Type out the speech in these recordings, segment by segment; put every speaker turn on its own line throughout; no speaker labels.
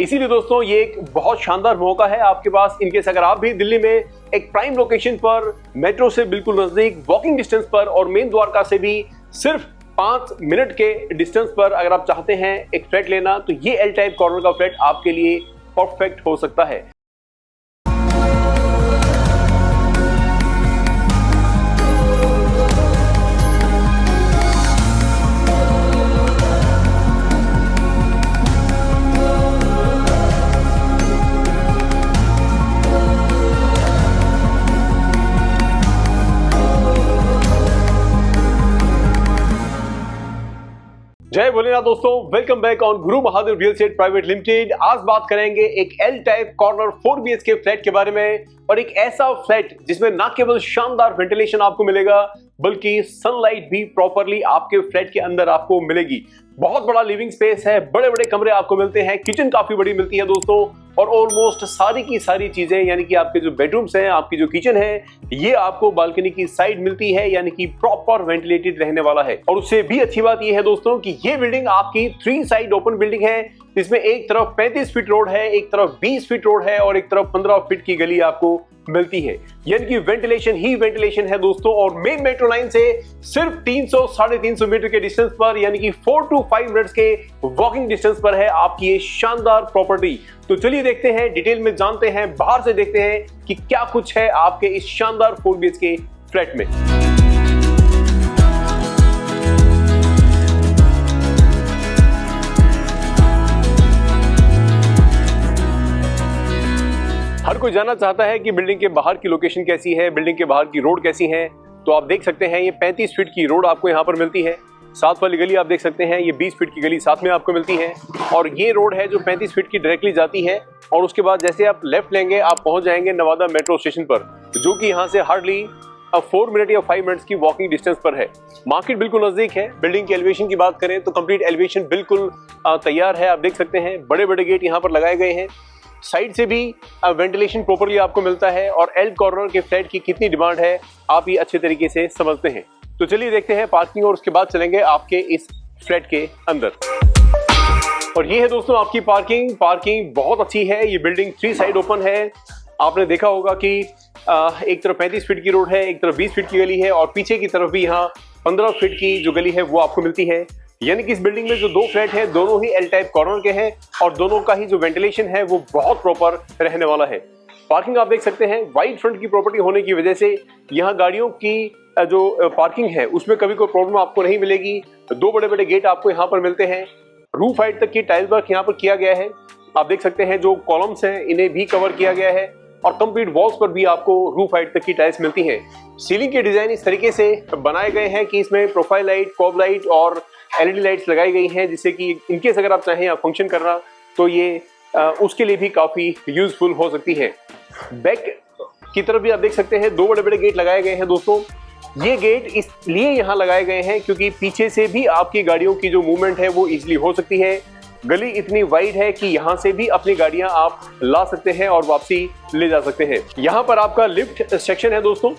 इसीलिए दोस्तों ये एक बहुत शानदार मौका है आपके पास, इनकेस अगर आप भी दिल्ली में एक प्राइम लोकेशन पर, मेट्रो से बिल्कुल नजदीक, वॉकिंग डिस्टेंस पर और मेन द्वारका से भी सिर्फ 5 मिनट के डिस्टेंस पर अगर आप चाहते हैं एक फ्लैट लेना, तो ये एल टाइप कॉर्नर का फ्लैट आपके लिए परफेक्ट हो सकता है। जय भोलेनाथ दोस्तों, welcome back on Guru Mahadev real estate private limited. आज बात करेंगे एक L type corner 4 BHK flat के बारे में, और एक ऐसा फ्लैट जिसमें ना केवल शानदार वेंटिलेशन आपको मिलेगा बल्कि सनलाइट भी प्रॉपरली आपके फ्लैट के अंदर आपको मिलेगी। बहुत बड़ा लिविंग स्पेस है, बड़े बड़े कमरे आपको मिलते हैं, किचन काफी बड़ी मिलती है दोस्तों, और ऑलमोस्ट सारी की सारी चीजें यानी कि आपके जो बेडरूम्स हैं, आपकी जो किचन है, ये आपको बालकनी की साइड मिलती है, यानी कि प्रॉपर वेंटिलेटेड रहने वाला है। और उससे भी अच्छी बात ये है दोस्तों कि ये बिल्डिंग आपकी 3 साइड ओपन बिल्डिंग है, जिसमें एक तरफ 35 फीट रोड है, एक तरफ 20 फीट रोड है और एक तरफ 15 फीट की गली आपको मिलती है। यानी कि वेंटिलेशन ही वेंटिलेशन है दोस्तों, और मेन मेट्रो लाइन से सिर्फ 300-350 मीटर के डिस्टेंस पर, यानी कि 4 to 5 मिनट्स के वॉकिंग डिस्टेंस पर है आपकी ये शानदार प्रॉपर्टी। तो चलिए देखते हैं, डिटेल में जानते हैं, बाहर से देखते हैं कि क्या कुछ है आपके इस शानदार 4 BHK फ्लैट में। हर कोई जानना चाहता है कि बिल्डिंग के बाहर की लोकेशन कैसी है, बिल्डिंग के बाहर की रोड कैसी है। तो आप देख सकते हैं ये 35 फीट की रोड आपको यहाँ पर मिलती है, साथ वाली गली आप देख सकते हैं ये 20 फीट की गली साथ में आपको मिलती है, और ये रोड है जो 35 फीट की डायरेक्टली जाती है। और उसके बाद जैसे आप लेफ्ट लेंगे आप पहुंच जाएंगे नवादा मेट्रो स्टेशन पर, जो कि यहाँ से हार्डली 4 मिनट या 5 मिनट्स की वॉकिंग डिस्टेंस पर है। मार्केट बिल्कुल नजदीक है। बिल्डिंग की एलिवेशन की बात करें तो कंप्लीट एलिवेशन बिल्कुल तैयार है। आप देख सकते हैं बड़े बड़े गेट यहाँ पर लगाए गए हैं, साइड से भी वेंटिलेशन प्रॉपर्ली आपको मिलता है, और एल कॉर्नर के फ्लैट की कितनी डिमांड है आप ये अच्छे तरीके से समझते हैं। तो चलिए देखते हैं पार्किंग, और उसके बाद चलेंगे आपके इस फ्लैट के अंदर। और ये है दोस्तों आपकी पार्किंग बहुत अच्छी है। ये बिल्डिंग 3 साइड ओपन है। आपने देखा होगा कि एक तरफ 35 फीट की रोड है, एक तरफ 20 फीट की गली है, और पीछे की तरफ भी यहाँ 15 फीट की जो गली है वो आपको मिलती है। यानी कि इस बिल्डिंग में जो 2 फ्लैट हैं दोनों ही एल टाइप कॉर्नर के हैं, और दोनों का ही जो वेंटिलेशन है वो बहुत प्रॉपर रहने वाला है। पार्किंग आप देख सकते हैं, वाइड फ्रंट की प्रॉपर्टी होने की वजह से यहाँ गाड़ियों की जो पार्किंग है उसमें कभी कोई प्रॉब्लम आपको नहीं मिलेगी। 2 बड़े बड़े गेट आपको यहाँ पर मिलते हैं। रूफ हाइट तक की टाइल वर्क यहाँ पर किया गया है। आप देख सकते हैं जो कॉलम्स हैं इन्हें भी कवर किया गया है, और कंप्लीट वॉल्स पर भी आपको रूफ हाइट तक की टाइल्स मिलती हैं। सीलिंग के डिजाइन इस तरीके से बनाए गए हैं कि इसमें प्रोफाइल लाइट, कॉब लाइट और LED लाइट्स लगाई गई हैं, जिससे कि इनकेस अगर आप चाहें फंक्शन करना तो ये उसके लिए भी काफी यूजफुल हो सकती है। बैक की तरफ भी आप देख सकते हैं 2 बड़े बड़े गेट लगाए गए हैं दोस्तों। ये गेट इसलिए यहाँ लगाए गए हैं क्योंकि पीछे से भी आपकी गाड़ियों की जो मूवमेंट है वो इजीली हो सकती है। गली इतनी वाइड है कि यहाँ से भी अपनी गाड़ियां आप ला सकते हैं और वापसी ले जा सकते हैं। यहाँ पर आपका लिफ्ट सेक्शन है दोस्तों,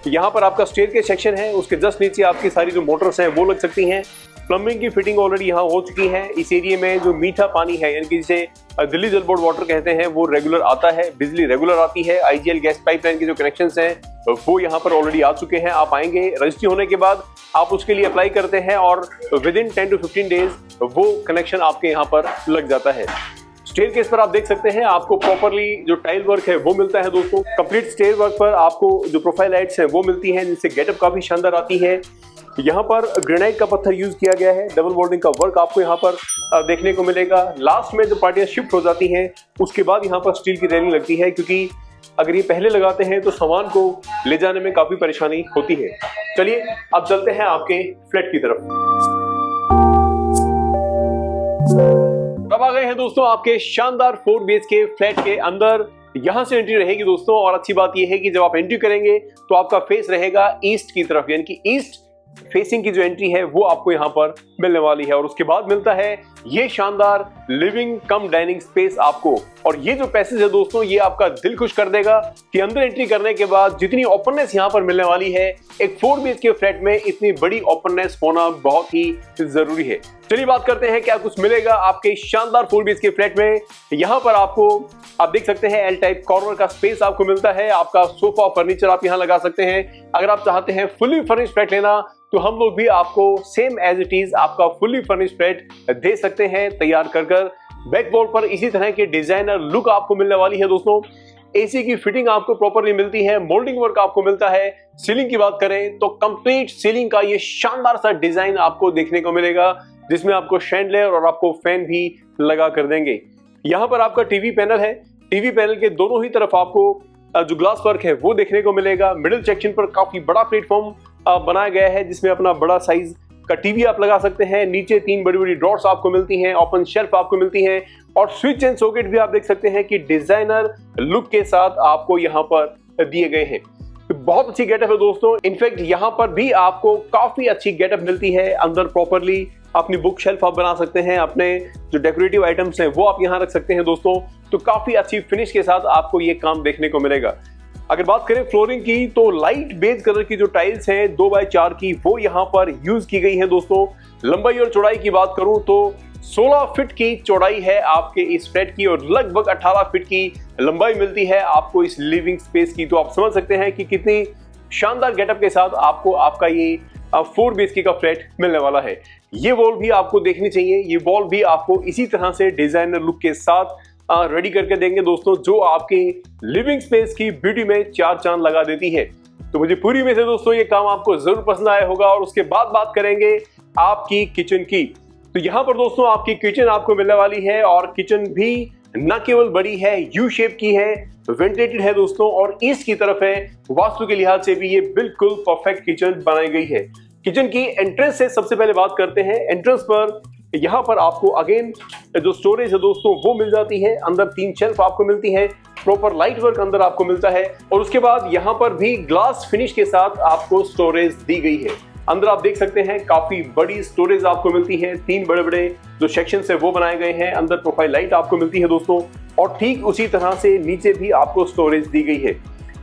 यहाँ पर आपका स्टेयरकेस सेक्शन है, उसके जस्ट नीचे आपकी सारी जो मोटर्स हैं वो लग सकती हैं। प्लम्बिंग की फिटिंग ऑलरेडी यहाँ हो चुकी है। इस एरिया में जो मीठा पानी है, यानी कि जिसे दिल्ली जल बोर्ड वाटर कहते हैं, वो रेगुलर आता है, बिजली रेगुलर आती है। IGL गैस पाइपलाइन के जो कनेक्शंस हैं वो यहाँ पर ऑलरेडी आ चुके हैं। आप आएंगे, रजिस्ट्री होने के बाद आप उसके लिए अप्लाई करते हैं, और विद इन 10 to 15 डेज वो कनेक्शन आपके यहाँ पर लग जाता है। स्टेयरकेस पर आप देख सकते हैं आपको प्रॉपरली जो टाइल वर्क है वो मिलता है दोस्तों। कंप्लीट स्टेयर वर्क पर आपको जो प्रोफाइल लाइट्स हैं वो मिलती हैं, जिससे गेटअप काफी शानदार आती है। यहाँ पर ग्रेनाइट का पत्थर यूज किया गया है, डबल बोल्डिंग का वर्क आपको यहाँ पर देखने को मिलेगा। लास्ट में जो पार्टियां शिफ्ट हो जाती हैं उसके बाद यहाँ पर स्टील की रेलिंग लगती है, क्योंकि अगर ये पहले लगाते हैं तो सामान को ले जाने में काफी परेशानी होती है। चलिए अब चलते हैं आपके फ्लैट की तरफ। अब आ गए हैं दोस्तों आपके शानदार 4 BHK फ्लैट के अंदर। यहां से एंट्री रहेगी दोस्तों, और अच्छी बात यह है कि जब आप एंट्री करेंगे तो आपका फेस रहेगा ईस्ट की तरफ, यानी कि ईस्ट फेसिंग की जो एंट्री है वो आपको यहाँ पर मिलने वाली है। और उसके बाद मिलता है ये शानदार लिविंग कम डाइनिंग स्पेस आपको। और ये जो पैसेज है दोस्तों, ये आपका दिल खुश कर देगा कि अंदर एंट्री करने के बाद जितनी ओपननेस यहाँ पर मिलने वाली है, एक 4 BHK फ्लैट में इतनी बड़ी ओपननेस होना बहुत ही जरूरी है। चलिए बात करते हैं क्या कुछ मिलेगा आपके शानदार 4 BHK फ्लैट में। यहाँ पर आपको आप देख सकते हैं एल टाइप कॉर्नर का स्पेस आपको मिलता है। आपका सोफा फर्नीचर आप यहाँ लगा सकते हैं। अगर आप चाहते हैं फुली फर्निश्ड फ्लैट लेना तो हम लोग भी आपको सेम एज इट इज आपका फुली फर्निश्ड फ्लैट दे सकते हैं तैयार कर। बैक वॉल पर इसी तरह के डिजाइनर लुक आपको मिलने वाली है दोस्तों। एसी की फिटिंग आपको प्रॉपरली मिलती है, मोल्डिंग वर्क आपको मिलता है। सीलिंग की बात करें तो कंप्लीट सीलिंग का ये शानदार सा डिजाइन आपको देखने को मिलेगा, जिसमें आपको शैंडलियर और आपको फैन भी लगा कर देंगे। यहाँ पर आपका टीवी पैनल है। टीवी पैनल के दोनों ही तरफ आपको जो ग्लास वर्क है वो देखने को मिलेगा। मिडिल सेक्शन पर काफी बड़ा प्लेटफॉर्म बनाया गया है, जिसमें अपना बड़ा साइज का टीवी आप लगा सकते हैं। नीचे 3 बड़ी बड़ी ड्रॉर्स आपको मिलती हैं, ओपन शेल्फ आपको मिलती हैं और स्विच एंड सॉकेट भी आप देख सकते हैं कि डिजाइनर लुक के साथ आपको यहाँ पर दिए गए हैं। तो बहुत अच्छी गेटअप है दोस्तों। इनफैक्ट यहाँ पर भी आपको काफी अच्छी गेटअप मिलती है। अंदर प्रॉपरली अपनी बुक शेल्फ आप बना सकते हैं, अपने जो डेकोरेटिव आइटम्स हैं वो आप यहाँ रख सकते हैं दोस्तों। तो काफी अच्छी फिनिश के साथ आपको ये काम देखने को मिलेगा। अगर बात करें फ्लोरिंग की तो लाइट बेज कलर की जो टाइल्स हैं 2x4 की वो यहाँ पर यूज की गई है दोस्तों। लंबाई और चौड़ाई की बात करूं तो 16 फीट की चौड़ाई है आपके इस फ्लैट की और लगभग 18 फीट की लंबाई मिलती है आपको इस लिविंग स्पेस की। तो आप समझ सकते हैं कि कितनी शानदार गेटअप के साथ आपको आपका ये 4 BHK का फ्लैट मिलने वाला है। ये वॉल भी आपको देखनी चाहिए। ये वॉल भी आपको इसी तरह से डिजाइनर लुक के साथ रेडी करके देंगे दोस्तों, जो आपके लिविंग स्पेस की ब्यूटी में 4 चांद लगा देती है। तो मुझे पूरी में से दोस्तों ये काम आपको जरूर पसंद आया होगा। और उसके बाद बात करेंगे आपकी किचन की। तो यहाँ पर दोस्तों आपकी किचन आपको मिलने वाली है और किचन भी न केवल बड़ी है, यू शेप की है, वेंटिलेटेड है दोस्तों और ईस्ट की तरफ है। वास्तु के लिहाज से भी ये बिल्कुल परफेक्ट किचन बनाई गई है। किचन की एंट्रेंस से सबसे पहले बात करते हैं। एंट्रेंस पर यहाँ पर आपको अगेन जो स्टोरेज है दोस्तों वो मिल जाती है। अंदर 3 शेल्फ आपको मिलती है, प्रॉपर लाइट वर्क अंदर आपको मिलता है और उसके बाद यहाँ पर भी ग्लास फिनिश के साथ आपको स्टोरेज दी गई है। अंदर आप देख सकते हैं काफी बड़ी स्टोरेज आपको मिलती है। 3 बड़े बड़े जो सेक्शन है वो बनाए गए हैं। अंदर प्रोफाइल लाइट आपको मिलती है दोस्तों और ठीक उसी तरह से नीचे भी आपको स्टोरेज दी गई है।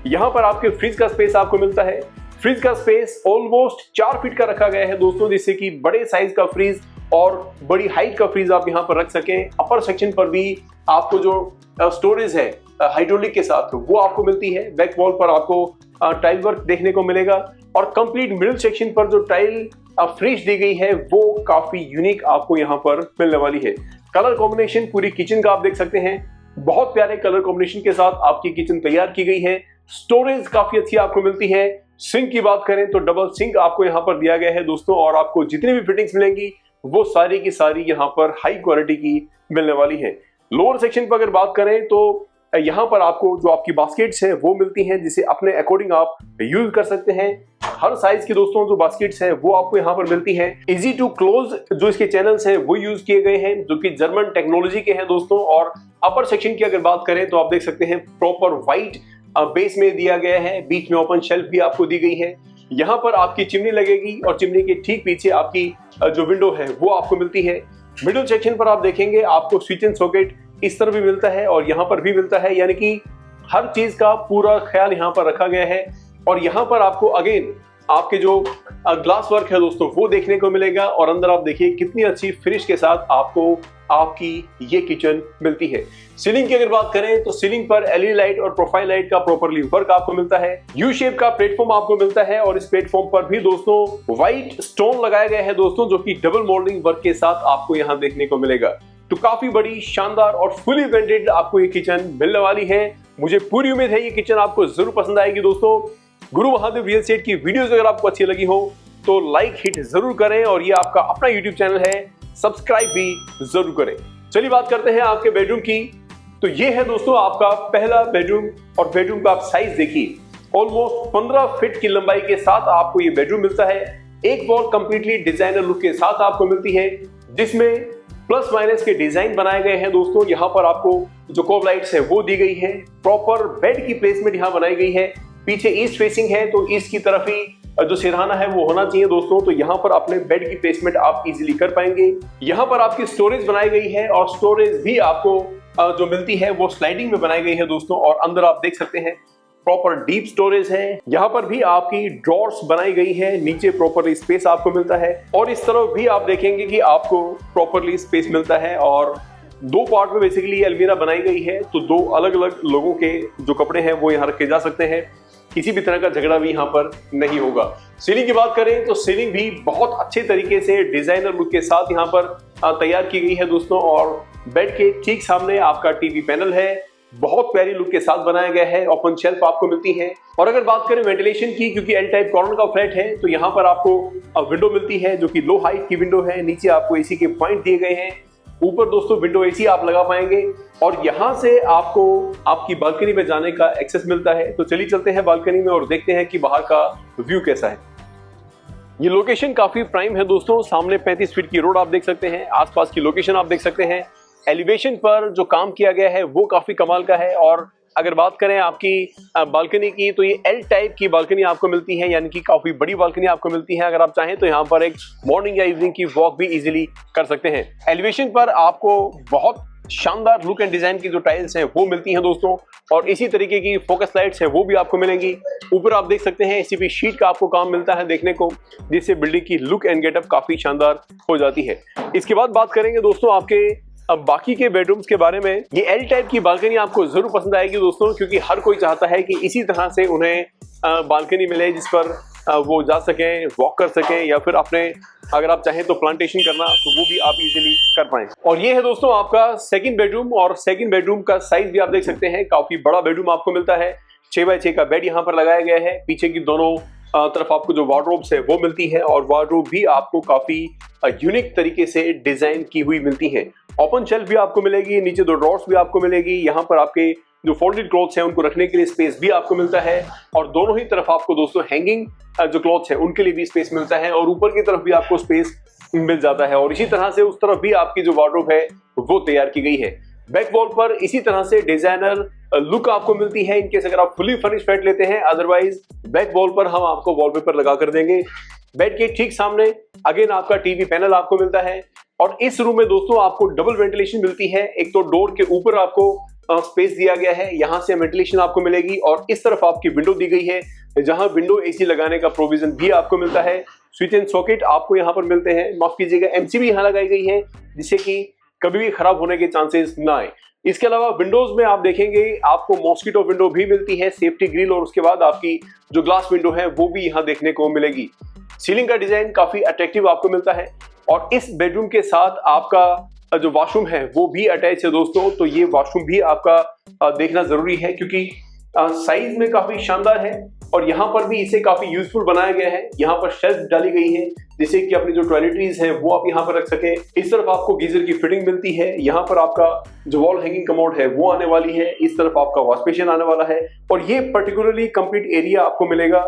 यहाँ पर आपके फ्रिज का स्पेस आपको मिलता है। फ्रिज का स्पेस ऑलमोस्ट 4 फीट का रखा गया है दोस्तों, जिससे कि बड़े साइज का फ्रिज और बड़ी हाइट का फ्रीज आप यहाँ पर रख सकें। अपर सेक्शन पर भी आपको जो स्टोरेज है हाइड्रोलिक के साथ वो आपको मिलती है। बैक वॉल पर आपको टाइल वर्क देखने को मिलेगा और कंप्लीट मिडिल सेक्शन पर जो टाइल फिनिश दी गई है वो काफी यूनिक आपको यहाँ पर मिलने वाली है। कलर कॉम्बिनेशन पूरी किचन का आप देख सकते हैं, बहुत प्यारे कलर कॉम्बिनेशन के साथ आपकी किचन तैयार की गई है। स्टोरेज काफी अच्छी आपको मिलती है। सिंक की बात करें तो डबल सिंक आपको यहाँ पर दिया गया है दोस्तों और आपको जितनी भी फिटिंग्स मिलेंगी वो सारी की सारी यहाँ पर हाई क्वालिटी की मिलने वाली है। लोअर सेक्शन पर अगर बात करें तो यहाँ पर आपको जो आपकी बास्केट्स हैं वो मिलती हैं, जिसे अपने अकॉर्डिंग आप यूज कर सकते हैं। हर साइज की दोस्तों जो बास्केट्स हैं वो आपको यहाँ पर मिलती हैं। इजी टू क्लोज जो इसके चैनल्स हैं वो यूज किए गए हैं, जो कि जर्मन टेक्नोलॉजी के हैं दोस्तों। और अपर सेक्शन की अगर बात करें तो आप देख सकते हैं प्रॉपर व्हाइट बेस में दिया गया है। बीच में ओपन शेल्फ भी आपको दी गई है। यहाँ पर आपकी चिमनी लगेगी और चिमनी के ठीक पीछे आपकी जो विंडो है वो आपको मिलती है। मिडिल सेक्शन पर आप देखेंगे आपको स्विच एंड सॉकेट इस तरह भी मिलता है और यहाँ पर भी मिलता है, यानी कि हर चीज का पूरा ख्याल यहाँ पर रखा गया है। और यहाँ पर आपको अगेन आपके जो ग्लास वर्क है दोस्तों वो देखने को मिलेगा और अंदर आप देखिए कितनी अच्छी फिनिश के साथ आपको आपकी ये किचन मिलती है। सीलिंग की अगर बात करें तो सीलिंग पर एलईडी लाइट और प्रोफाइल लाइट का प्रॉपरली वर्क आपको मिलता है। यू शेप का प्लेटफॉर्म आपको मिलता है और इस प्लेटफॉर्म पर भी दोस्तों व्हाइट स्टोन लगाया गया है दोस्तों, जो कि डबल मोल्डिंग वर्क के साथ आपको यहाँ देखने को मिलेगा। तो काफी बड़ी शानदार और फुली वेंटेड आपको ये किचन मिलने वाली है। मुझे पूरी उम्मीद है ये किचन आपको जरूर पसंद आएगी दोस्तों। गुरु महादेव रियल एस्टेट की वीडियोस अगर आपको अच्छी लगी हो तो लाइक हिट जरूर करें और ये आपका अपना यूट्यूब चैनल है, सब्सक्राइब भी जरूर करें। चलिए बात करते हैं आपके बेडरूम की। तो ये है दोस्तों आपका पहला बेडरूम और बेडरूम का आप साइज देखिए, ऑलमोस्ट 15 फीट की लंबाई के साथ आपको ये बेडरूम मिलता है। एक वॉल कंप्लीटली डिजाइनर लुक के साथ आपको मिलती है, जिसमें प्लस माइनस के डिजाइन बनाए गए हैं दोस्तों। यहाँ पर आपको जो कॉब लाइट्स है वो दी गई है। प्रॉपर बेड की प्लेसमेंट यहाँ बनाई गई है। पीछे ईस्ट फेसिंग है तो ईस्ट की तरफ ही जो सिरहाना है वो होना चाहिए दोस्तों। तो यहाँ पर अपने बेड की प्लेसमेंट आप इजीली कर पाएंगे। यहाँ पर आपकी स्टोरेज बनाई गई है और स्टोरेज भी आपको जो मिलती है वो स्लाइडिंग में बनाई गई है दोस्तों। और अंदर आप देख सकते हैं प्रॉपर डीप स्टोरेज है। यहाँ पर भी आपकी ड्रॉर्स बनाई गई है, नीचे प्रॉपरली स्पेस आपको मिलता है और इस तरफ भी आप देखेंगे कि आपको प्रॉपरली स्पेस मिलता है। और दो पार्ट में बेसिकली अलमीरा बनाई गई है, तो दो अलग अलग लोगों के जो कपड़े हैं वो यहाँ रखे जा सकते हैं। किसी भी तरह का झगड़ा भी यहाँ पर नहीं होगा। सीलिंग की बात करें तो सीलिंग भी बहुत अच्छे तरीके से डिजाइनर लुक के साथ यहाँ पर तैयार की गई है दोस्तों। और बेड के ठीक सामने आपका टीवी पैनल है, बहुत प्यारी लुक के साथ बनाया गया है। ओपन शेल्फ आपको मिलती है। और अगर बात करें वेंटिलेशन की, क्योंकि एल टाइप कॉर्नर का फ्लैट है, तो यहाँ पर आपको विंडो मिलती है जो कि लो हाइट की विंडो है। नीचे आपको एसी के पॉइंट दिए गए हैं, ऊपर दोस्तों विंडो एसी आप लगा पाएंगे और यहां से आपको आपकी बालकनी में जाने का एक्सेस मिलता है। तो चलिए चलते हैं बालकनी में और देखते हैं कि बाहर का व्यू कैसा है। ये लोकेशन काफी प्राइम है दोस्तों। सामने 35 फीट की रोड आप देख सकते हैं, आसपास की लोकेशन आप देख सकते हैं। एलिवेशन पर जो काम किया गया है वो काफी कमाल का है। और अगर बात करें आपकी बालकनी की, तो ये एल टाइप की बालकनी आपको मिलती है, यानी कि काफी बड़ी बालकनी आपको मिलती है। अगर आप चाहें तो यहाँ पर एक मॉर्निंग या इवनिंग की वॉक भी इजीली कर सकते हैं। एलिवेशन पर आपको बहुत शानदार लुक एंड डिजाइन की जो टाइल्स हैं वो मिलती हैं दोस्तों, और इसी तरीके की फोकस लाइट्स हैं वो भी आपको मिलेंगी। ऊपर आप देख सकते हैं एसीपी शीट का आपको काम मिलता है देखने को, जिससे बिल्डिंग की लुक एंड गेटअप काफी शानदार हो जाती है। इसके बाद बात करेंगे दोस्तों आपके अब बाकी के बेडरूम्स के बारे में। ये एल टाइप की बालकनी आपको जरूर पसंद आएगी दोस्तों, क्योंकि हर कोई चाहता है कि इसी तरह से उन्हें बालकनी मिले जिस पर वो जा सकें, वॉक कर सकें, या फिर अपने अगर आप चाहें तो प्लांटेशन करना, तो वो भी आप इजीली कर पाएं। और ये है दोस्तों आपका सेकंड बेडरूम, और सेकंड बेडरूम का साइज भी आप देख सकते हैं, काफी बड़ा बेडरूम आपको मिलता है। 6x6 का बेड यहाँ पर लगाया गया है। पीछे की दोनों तरफ आपको जो वार्डरोब्स है वो मिलती है, और वार्डरोब भी आपको काफी यूनिक तरीके से डिजाइन की हुई मिलती है। ओपन शेल्फ भी आपको मिलेगी, नीचे दो ड्रॉर्स भी आपको मिलेगी। यहाँ पर आपके जो फोल्डेड क्लॉथ्स हैं उनको रखने के लिए स्पेस भी आपको मिलता है, और दोनों ही तरफ आपको दोस्तों हैंगिंग जो क्लॉथ्स हैं उनके लिए भी स्पेस मिलता है, और ऊपर की तरफ भी आपको स्पेस मिल जाता है। और इसी तरह से उस तरफ भी आपकी जो वार्डरोब है वो तैयार की गई है। बैक वॉल पर इसी तरह से डिजाइनर लुक आपको मिलती है, इनकेस अगर आप फुली फर्निश फ्लैट लेते हैं। अदरवाइज बैक वॉल पर हम आपको वॉलपेपर लगा कर देंगे। बेड के ठीक सामने अगेन आपका टीवी पैनल आपको मिलता है, और इस रूम में दोस्तों आपको डबल वेंटिलेशन मिलती है। एक तो डोर के ऊपर आपको स्पेस दिया गया है, यहां से वेंटिलेशन आपको मिलेगी, और इस तरफ आपकी विंडो दी गई है जहां विंडो एसी लगाने का प्रोविजन भी आपको मिलता है। स्विच एंड सॉकेट आपको यहां पर मिलते हैं, माफ कीजिएगा एमसीबी यहां लगाई गई है, जिससे कि कभी भी खराब होने के चांसेस ना आए। इसके अलावा विंडोज में आप देखेंगे आपको मॉस्किटो विंडो भी मिलती है, सेफ्टी ग्रिल, और उसके बाद आपकी जो ग्लास विंडो है वो भी यहाँ देखने को मिलेगी। सीलिंग का डिजाइन काफी अट्रैक्टिव आपको मिलता है, और इस बेडरूम के साथ आपका जो वॉशरूम है वो भी अटैच है दोस्तों। तो ये वॉशरूम भी आपका देखना जरूरी है, क्योंकि साइज में काफी शानदार है, और यहाँ पर भी इसे काफी यूजफुल बनाया गया है। यहाँ पर शेल्फ डाली गई है जिससे कि अपनी जो टॉयलेटरीज है वो आप यहाँ पर रख सकें। इस तरफ आपको गीजर की फिटिंग मिलती है, यहाँ पर आपका जो वॉल हैंगिंग कमोड है वो आने वाली है, इस तरफ आपका वॉश बेसिन आने वाला है, और ये पर्टिकुलरली कंप्लीट एरिया आपको मिलेगा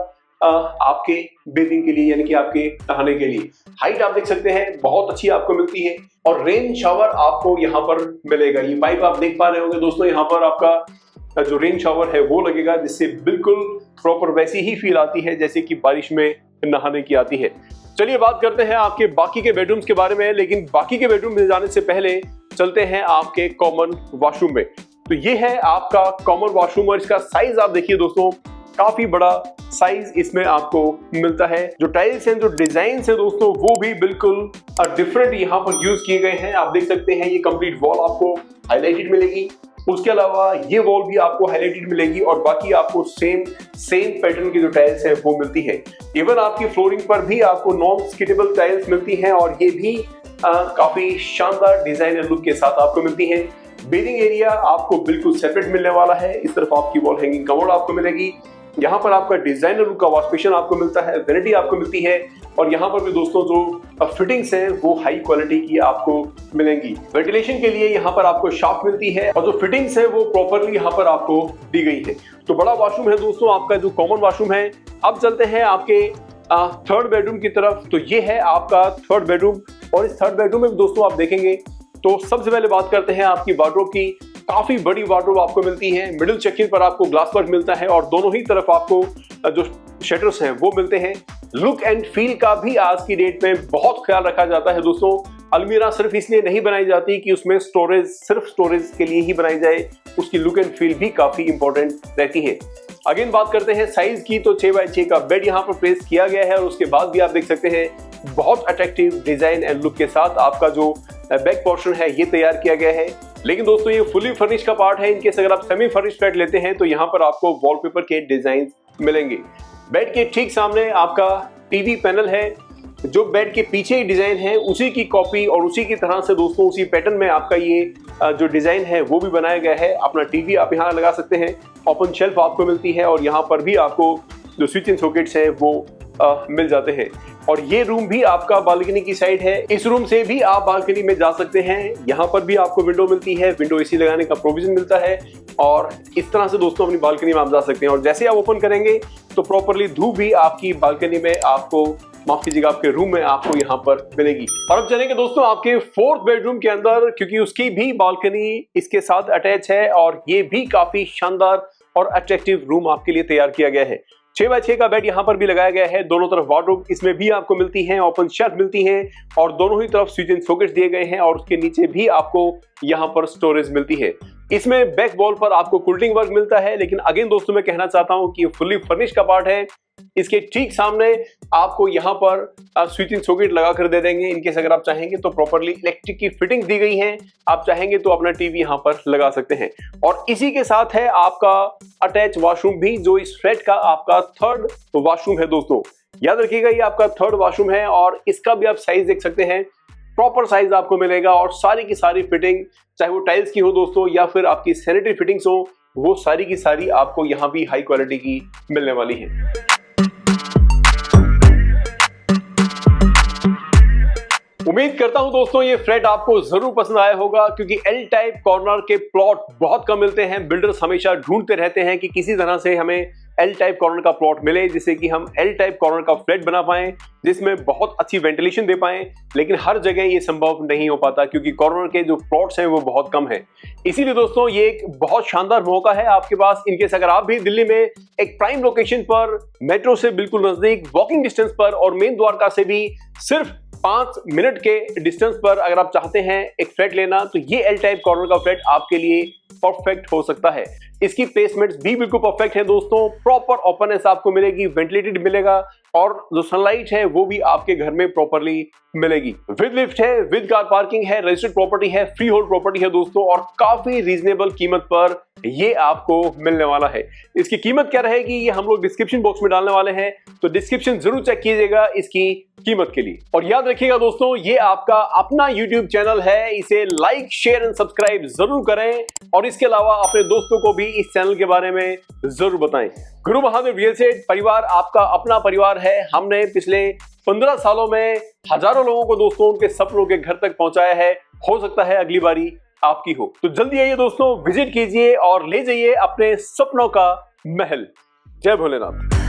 आपके बेसिंग के लिए, यानी कि आपके नहाने के लिए। हाइट आप देख सकते हैं बहुत अच्छी आपको मिलती है, और रेन शावर आपको यहाँ पर मिलेगा। ये पाइप आप देख पा रहे होंगे दोस्तों, यहाँ पर आपका जो रेन शावर है वो लगेगा, जिससे बिल्कुल प्रॉपर वैसी ही फील आती है जैसे कि बारिश में नहाने की आती है। चलिए बात करते हैं आपके बाकी के बेडरूम्स के बारे में, लेकिन बाकी के बेडरूम में जाने से पहले चलते हैं आपके कॉमन वॉशरूम में। तो ये है आपका कॉमन वॉशरूम, और इसका साइज आप देखिए दोस्तों, काफी बड़ा साइज इसमें आपको मिलता है। जो टाइल्स हैं, जो डिजाइन है दोस्तों, वो भी बिल्कुल डिफरेंट यहाँ पर यूज किए गए हैं। आप देख सकते हैं ये कंप्लीट वॉल आपको हाईलाइटेड मिलेगी, उसके अलावा ये वॉल भी आपको हाईलाइटेड मिलेगी, और बाकी आपको सेम पैटर्न की जो टाइल्स है वो मिलती है। इवन आपकी फ्लोरिंग पर भी आपको नॉन स्किटेबल टाइल्स मिलती हैं, और ये भी काफी शानदार डिजाइनर लुक के साथ आपको मिलती है। बेडिंग एरिया आपको बिल्कुल सेपरेट मिलने वाला है। इस तरफ आपकी वॉल हैंगिंग कमोड आपको मिलेगी, यहाँ पर आपका डिजाइनर लुक का वॉश बेसिन आपको मिलता है, वैनिटी आपको मिलती है, और यहाँ पर भी दोस्तों जो फिटिंग्स हैं वो हाई क्वालिटी की आपको मिलेंगी। वेंटिलेशन के लिए यहाँ पर आपको शाफ्ट मिलती है, और जो फिटिंग्स है वो प्रॉपरली यहाँ पर आपको दी गई है। तो बड़ा वॉशरूम है दोस्तों आपका जो कॉमन वॉशरूम है। अब चलते हैं आपके थर्ड बेडरूम की तरफ। तो ये है आपका थर्ड बेडरूम, और इस थर्ड बेडरूम में दोस्तों आप देखेंगे तो सबसे पहले बात करते हैं आपकी वार्डरोब की। काफी बड़ी वार्डरोब आपको मिलती है, मिडिल सेक्शन पर आपको ग्लास वर्क मिलता है, और दोनों ही तरफ आपको जो शटर्स हैं वो मिलते हैं। लुक एंड फील का भी आज की डेट में बहुत ख्याल रखा जाता है दोस्तों। अलमीरा सिर्फ इसलिए नहीं बनाई जाती कि उसमें सिर्फ स्टोरेज के लिए ही बनाई जाए, उसकी लुक एंड फील भी काफी इंपॉर्टेंट रहती है। अगेन बात करते हैं साइज की, तो 6x6 का बेड यहाँ पर प्लेस किया गया है और उसके बाद भी आप देख सकते हैं बहुत अट्रैक्टिव डिजाइन एंड लुक के साथ आपका जो बैक पोर्शन है ये तैयार किया गया है। लेकिन दोस्तों ये फुली फर्निश का पार्ट है। इनकेस अगर आप सेमी फर्निश फ्लैट लेते हैं तो यहाँ पर आपको वॉलपेपर के डिजाइन मिलेंगे। बेड के ठीक सामने आपका टीवी पैनल है। जो बेड के पीछे डिजाइन है उसी की कॉपी और उसी की तरह से दोस्तों उसी पैटर्न में आपका ये जो डिजाइन है वो भी बनाया गया है। अपना टीवी आप यहाँ लगा सकते हैं। ओपन शेल्फ आपको मिलती है और यहाँ पर भी आपको जो स्विच एंड सॉकेट्स है वो मिल जाते हैं। और ये रूम भी आपका बालकनी की साइड है। इस रूम से भी आप बालकनी में जा सकते हैं। यहाँ पर भी आपको विंडो मिलती है, विंडो एसी लगाने का प्रोविजन मिलता है और इस तरह से दोस्तों अपनी बालकनी में आप जा सकते हैं। और जैसे आप ओपन करेंगे तो प्रॉपरली धूप भी आपकी बालकनी में आपको, माफ कीजिएगा, आपके रूम में आपको यहाँ पर मिलेगी। और अब चलेंगे दोस्तों आपके 4th बेडरूम के अंदर, क्योंकि उसकी भी बालकनी इसके साथ अटैच है और ये भी काफी शानदार और अट्रैक्टिव रूम आपके लिए तैयार किया गया है। 6x6 का बेड यहाँ पर भी लगाया गया है। दोनों तरफ वार्डरोब इसमें भी आपको मिलती हैं, ओपन शेल्फ मिलती हैं और दोनों ही तरफ स्विच एंड सॉकेट्स दिए गए हैं और उसके नीचे भी आपको यहाँ पर स्टोरेज मिलती है। इसमें बैक वॉल पर आपको कूलिंग वर्क मिलता है। लेकिन अगेन दोस्तों मैं कहना चाहता हूँ कि ये फुली फर्निश का पार्ट है। इसके ठीक सामने आपको यहाँ पर स्विच एंड सॉकेट लगा कर दे देंगे। इनकेस अगर आप चाहेंगे तो प्रॉपरली इलेक्ट्रिक की फिटिंग दी गई है। आप चाहेंगे तो अपना टीवी यहाँ पर लगा सकते हैं। और इसी के साथ है आपका अटैच वॉशरूम भी, जो इस फ्लैट का आपका 3rd वॉशरूम है। दोस्तों याद रखिएगा ये आपका 3rd वॉशरूम है और इसका भी आप साइज देख सकते हैं। प्रॉपर साइज आपको मिलेगा और सारी की सारी फिटिंग, चाहे वो टाइल्स की हो दोस्तों या फिर आपकी सैनिटरी फिटिंग्स हो, वो सारी की सारी आपको यहाँ भी हाई क्वालिटी की मिलने वाली है। उम्मीद करता हूं दोस्तों ये फ्लैट आपको जरूर पसंद आया होगा, क्योंकि एल टाइप कॉर्नर के प्लॉट बहुत कम मिलते हैं। बिल्डर्स हमेशा ढूंढते रहते हैं कि किसी तरह से हमें एल टाइप कॉर्नर का प्लॉट मिले, जिससे कि हम एल टाइप कॉर्नर का फ्लैट बना पाएं, जिसमें बहुत अच्छी वेंटिलेशन दे पाएं। लेकिन हर जगह ये संभव नहीं हो पाता, क्योंकि कॉर्नर के जो प्लॉट्स हैं वो बहुत कम है। इसीलिए दोस्तों ये एक बहुत शानदार मौका है आपके पास। इनकेस अगर आप भी दिल्ली में एक प्राइम लोकेशन पर, मेट्रो से बिल्कुल नजदीक, वॉकिंग डिस्टेंस पर और मेन द्वारका से भी सिर्फ 5 मिनट के डिस्टेंस पर अगर आप चाहते हैं एक फ्लैट लेना, तो ये एल टाइप कॉर्नर का फ्लैट आपके लिए परफेक्ट हो सकता है। इसकी प्लेसमेंट्स भी बिल्कुल परफेक्ट है दोस्तों। प्रॉपर ओपननेस आपको मिलेगी, वेंटिलेटेड मिलेगा और जो सनलाइट है वो भी आपके घर में प्रॉपरली मिलेगी। विद लिफ्ट है, विद कार पार्किंग है, रजिस्टर्ड प्रॉपर्टी है, फ्री होल्ड प्रॉपर्टी है दोस्तों और काफी रीजनेबल कीमत पर ये आपको मिलने वाला है। इसकी कीमत क्या रहेगी ये हम लोग डिस्क्रिप्शन बॉक्स में डालने वाले हैं, तो डिस्क्रिप्शन जरूर चेक कीजिएगा इसकी कीमत के लिए। और याद रखिएगा दोस्तों ये आपका अपना YouTube चैनल है, इसे लाइक, शेयर एंड सब्सक्राइब जरूर करें और इसके अलावा अपने दोस्तों को भी इस चैनल के बारे में जरूर बताएं। गुरु महादेव रियल एस्टेट परिवार आपका अपना परिवार है। हमने पिछले 15 सालों में हजारों लोगों को दोस्तों उनके सपनों के घर तक पहुंचाया है। हो सकता है अगली बारी आपकी हो, तो जल्दी आइए दोस्तों, विजिट कीजिए और ले जाइए अपने सपनों का महल। जय भोलेनाथ।